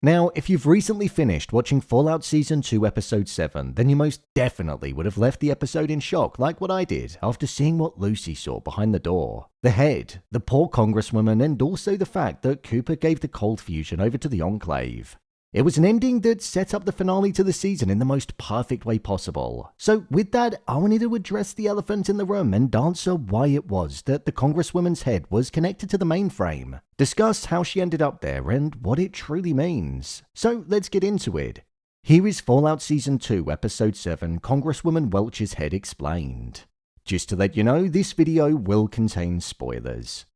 Now, if you've recently finished watching Fallout Season 2 Episode 7, then you most definitely would have left the episode in shock like what I did after seeing what Lucy saw behind the door. The head, the poor Congresswoman, and also the fact that Cooper gave the cold fusion over to the Enclave. It was an ending that set up the finale to the season in the most perfect way possible. So with that, I wanted to address the elephant in the room and answer why it was that the Congresswoman's head was connected to the mainframe, discuss how she ended up there and what it truly means. So let's get into it. Here is Fallout Season 2 Episode 7 Congresswoman Welch's Head Explained. Just to let you know, this video will contain spoilers.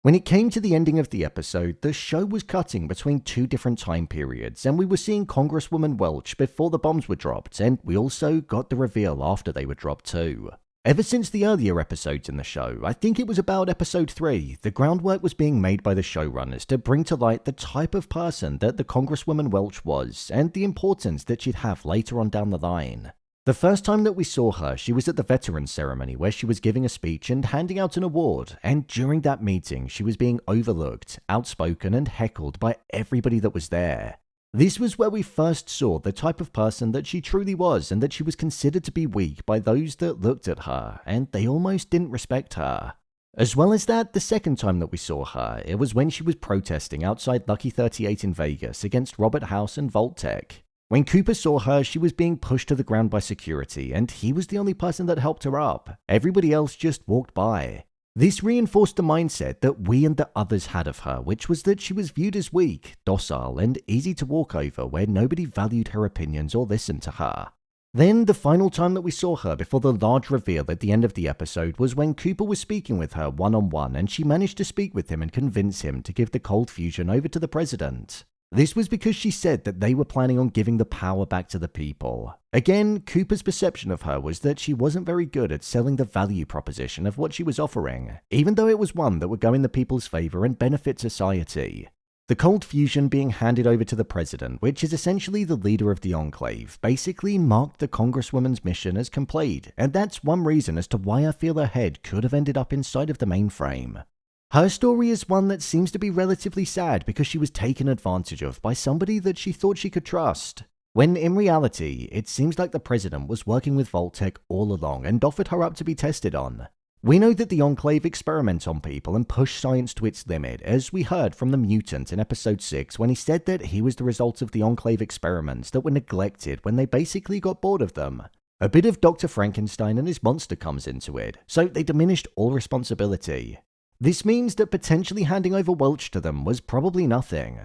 When it came to the ending of the episode, the show was cutting between two different time periods, and we were seeing Congresswoman Welch before the bombs were dropped, and we also got the reveal after they were dropped too. Ever since the earlier episodes in the show, I think it was about episode 3, the groundwork was being made by the showrunners to bring to light the type of person that the Congresswoman Welch was, and the importance that she'd have later on down the line. The first time that we saw her, she was at the Veterans Ceremony where she was giving a speech and handing out an award, and during that meeting she was being overlooked, outspoken and heckled by everybody that was there. This was where we first saw the type of person that she truly was, and that she was considered to be weak by those that looked at her, and they almost didn't respect her. As well as that, the second time that we saw her, it was when she was protesting outside Lucky 38 in Vegas against Robert House and Vault-Tec. When Cooper saw her, she was being pushed to the ground by security, and he was the only person that helped her up. Everybody else just walked by. This reinforced the mindset that we and the others had of her, which was that she was viewed as weak, docile, and easy to walk over, where nobody valued her opinions or listened to her. Then, the final time that we saw her before the large reveal at the end of the episode was when Cooper was speaking with her one-on-one, and she managed to speak with him and convince him to give the cold fusion over to the president. This was because she said that they were planning on giving the power back to the people. Again, Cooper's perception of her was that she wasn't very good at selling the value proposition of what she was offering, even though it was one that would go in the people's favor and benefit society. The cold fusion being handed over to the president, which is essentially the leader of the Enclave, basically marked the Congresswoman's mission as complete, and that's one reason as to why I feel her head could have ended up inside of the mainframe. Her story is one that seems to be relatively sad because she was taken advantage of by somebody that she thought she could trust, when in reality, it seems like the president was working with Vault-Tec all along and offered her up to be tested on. We know that the Enclave experiment on people and push science to its limit, as we heard from the mutant in episode 6 when he said that he was the result of the Enclave experiments that were neglected when they basically got bored of them. A bit of Dr. Frankenstein and his monster comes into it, so they diminished all responsibility. This means that potentially handing over Welch to them was probably nothing.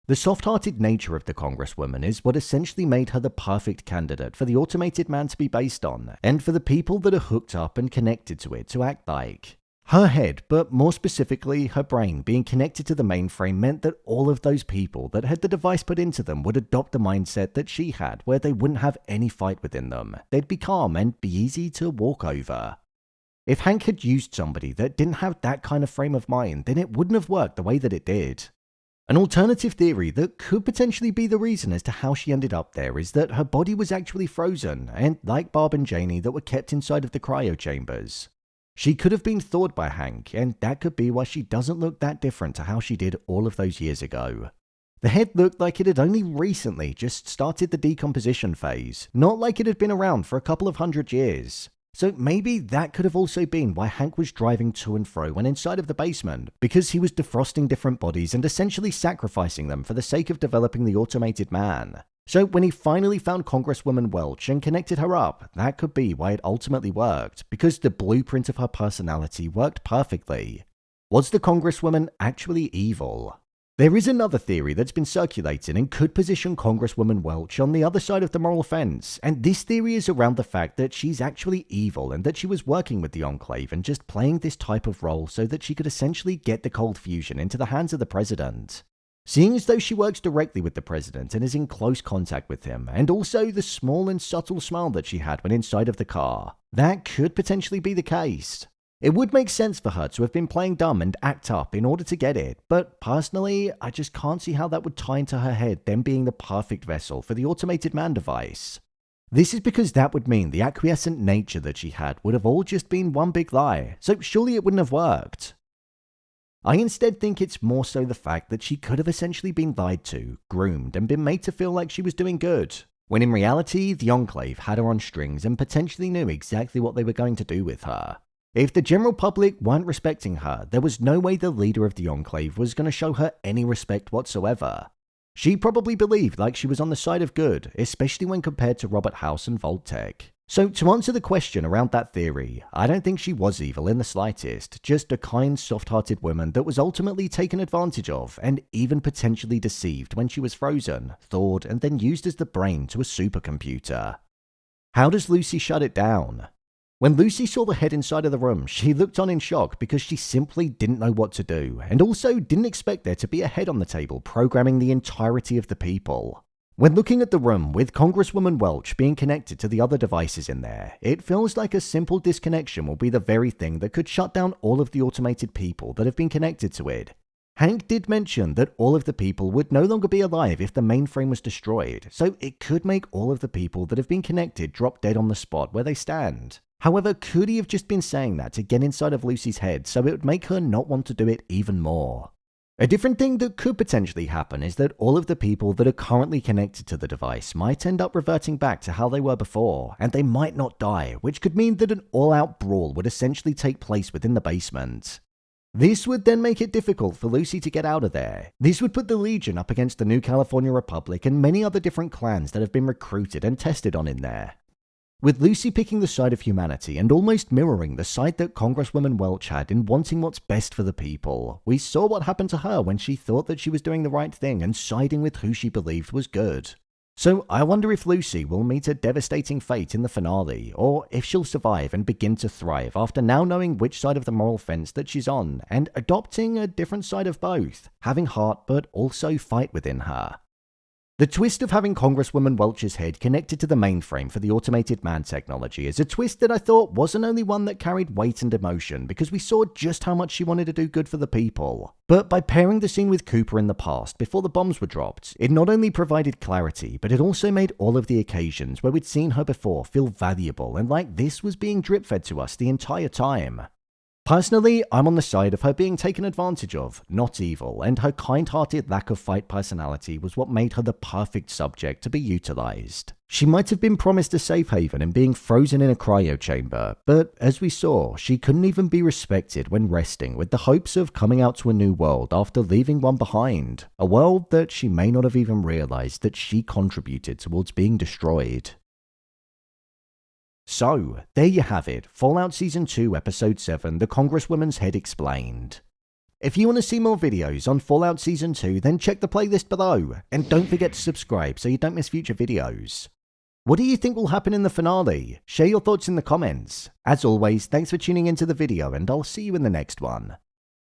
The soft-hearted nature of the Congresswoman is what essentially made her the perfect candidate for the automated man to be based on, and for the people that are hooked up and connected to it to act like. Her head, but more specifically her brain, being connected to the mainframe meant that all of those people that had the device put into them would adopt the mindset that she had, where they wouldn't have any fight within them. They'd be calm and be easy to walk over. If Hank had used somebody that didn't have that kind of frame of mind, then it wouldn't have worked the way that it did. An alternative theory that could potentially be the reason as to how she ended up there is that her body was actually frozen, and like Barb and Janie, that were kept inside of the cryo chambers. She could have been thawed by Hank, and that could be why she doesn't look that different to how she did all of those years ago. The head looked like it had only recently just started the decomposition phase, not like it had been around for a couple of 100 years. So maybe that could have also been why Hank was driving to and fro when inside of the basement, because he was defrosting different bodies and essentially sacrificing them for the sake of developing the automated man. So when he finally found Congresswoman Welch and connected her up, that could be why it ultimately worked, because the blueprint of her personality worked perfectly. Was the Congresswoman actually evil? There is another theory that's been circulating and could position Congresswoman Welch on the other side of the moral fence, and this theory is around the fact that she's actually evil and that she was working with the Enclave and just playing this type of role so that she could essentially get the cold fusion into the hands of the president. Seeing as though she works directly with the president and is in close contact with him, and also the small and subtle smile that she had when inside of the car, that could potentially be the case. It would make sense for her to have been playing dumb and act up in order to get it, but personally, I just can't see how that would tie into her head them being the perfect vessel for the automated man device. This is because that would mean the acquiescent nature that she had would have all just been one big lie, so surely it wouldn't have worked. I instead think it's more so the fact that she could have essentially been lied to, groomed, and been made to feel like she was doing good, when in reality, the Enclave had her on strings and potentially knew exactly what they were going to do with her. If the general public weren't respecting her, there was no way the leader of the Enclave was going to show her any respect whatsoever. She probably believed like she was on the side of good, especially when compared to Robert House and Voltec. So to answer the question around that theory, I don't think she was evil in the slightest, just a kind, soft-hearted woman that was ultimately taken advantage of and even potentially deceived when she was frozen, thawed, and then used as the brain to a supercomputer. How does Lucy shut it down? When Lucy saw the head inside of the room, she looked on in shock because she simply didn't know what to do, and also didn't expect there to be a head on the table programming the entirety of the people. When looking at the room with Congresswoman Welch being connected to the other devices in there, it feels like a simple disconnection will be the very thing that could shut down all of the automated people that have been connected to it. Hank did mention that all of the people would no longer be alive if the mainframe was destroyed, so it could make all of the people that have been connected drop dead on the spot where they stand. However, could he have just been saying that to get inside of Lucy's head so it would make her not want to do it even more? A different thing that could potentially happen is that all of the people that are currently connected to the device might end up reverting back to how they were before, and they might not die, which could mean that an all-out brawl would essentially take place within the basement. This would then make it difficult for Lucy to get out of there. This would put the Legion up against the New California Republic and many other different clans that have been recruited and tested on in there. With Lucy picking the side of humanity and almost mirroring the side that Congresswoman Welch had in wanting what's best for the people, we saw what happened to her when she thought that she was doing the right thing and siding with who she believed was good. So I wonder if Lucy will meet a devastating fate in the finale, or if she'll survive and begin to thrive after now knowing which side of the moral fence that she's on and adopting a different side of both, having heart but also fight within her. The twist of having Congresswoman Welch's head connected to the mainframe for the automated man technology is a twist that I thought wasn't only one that carried weight and emotion because we saw just how much she wanted to do good for the people, but by pairing the scene with Cooper in the past before the bombs were dropped, it not only provided clarity, but it also made all of the occasions where we'd seen her before feel valuable and like this was being drip-fed to us the entire time. Personally, I'm on the side of her being taken advantage of, not evil, and her kind-hearted lack of fight personality was what made her the perfect subject to be utilized. She might have been promised a safe haven in being frozen in a cryo chamber, but as we saw, she couldn't even be respected when resting with the hopes of coming out to a new world after leaving one behind, a world that she may not have even realized that she contributed towards being destroyed. So, there you have it, Fallout Season 2 Episode 7, The Congresswoman's Head Explained. If you want to see more videos on Fallout Season 2, then check the playlist below, and don't forget to subscribe so you don't miss future videos. What do you think will happen in the finale? Share your thoughts in the comments. As always, thanks for tuning into the video, and I'll see you in the next one.